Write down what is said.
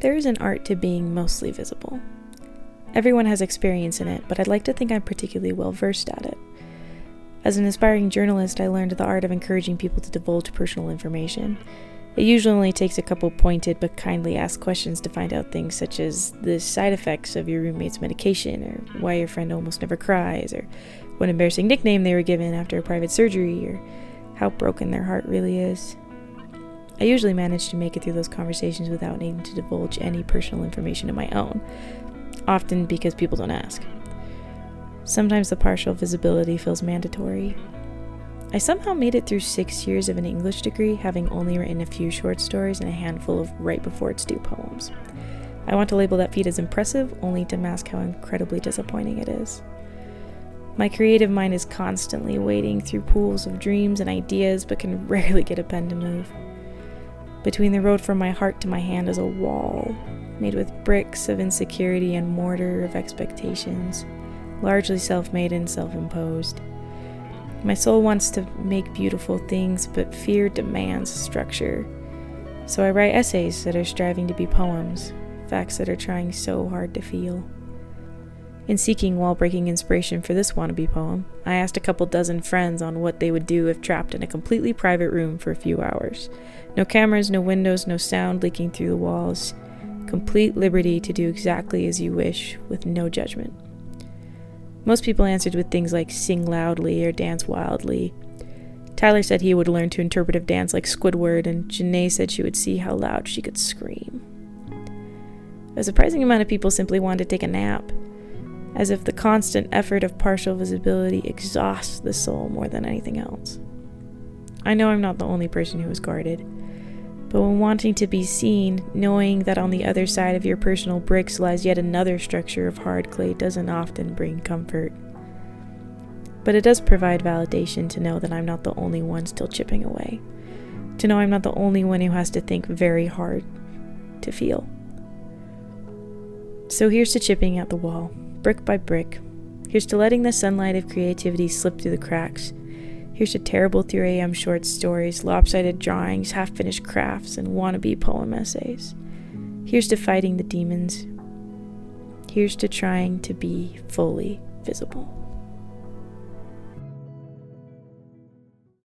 There is an art to being mostly visible. Everyone has experience in it, but I'd like to think I'm particularly well versed at it. As an aspiring journalist, I learned the art of encouraging people to divulge personal information. It usually only takes a couple pointed but kindly asked questions to find out things such as the side effects of your roommate's medication, or why your friend almost never cries, or what embarrassing nickname they were given after a private surgery, or how broken their heart really is. I usually manage to make it through those conversations without needing to divulge any personal information of my own, often because people don't ask. Sometimes the partial visibility feels mandatory. I somehow made it through 6 years of an English degree, having only written a few short stories and a handful of right before it's due poems. I want to label that feat as impressive, only to mask how incredibly disappointing it is. My creative mind is constantly wading through pools of dreams and ideas, but can rarely get a pen to move. Between the road from my heart to my hand is a wall, made with bricks of insecurity and mortar of expectations, largely self-made and self-imposed. My soul wants to make beautiful things, but fear demands structure. So I write essays that are striving to be poems, facts that are trying so hard to feel. In seeking wall-breaking inspiration for this wannabe poem, I asked a couple dozen friends on what they would do if trapped in a completely private room for a few hours. No cameras, no windows, no sound leaking through the walls. Complete liberty to do exactly as you wish, with no judgment. Most people answered with things like sing loudly or dance wildly. Tyler said he would learn to interpretive dance like Squidward, and Janae said she would see how loud she could scream. A surprising amount of people simply wanted to take a nap, as if the constant effort of partial visibility exhausts the soul more than anything else. I know I'm not the only person who is guarded, but when wanting to be seen, knowing that on the other side of your personal bricks lies yet another structure of hard clay doesn't often bring comfort. But it does provide validation to know that I'm not the only one still chipping away, to know I'm not the only one who has to think very hard to feel. So here's to chipping at the wall, brick by brick. Here's to letting the sunlight of creativity slip through the cracks. Here's to terrible 3 a.m. short stories, lopsided drawings, half-finished crafts, and wannabe poem essays. Here's to fighting the demons. Here's to trying to be fully visible.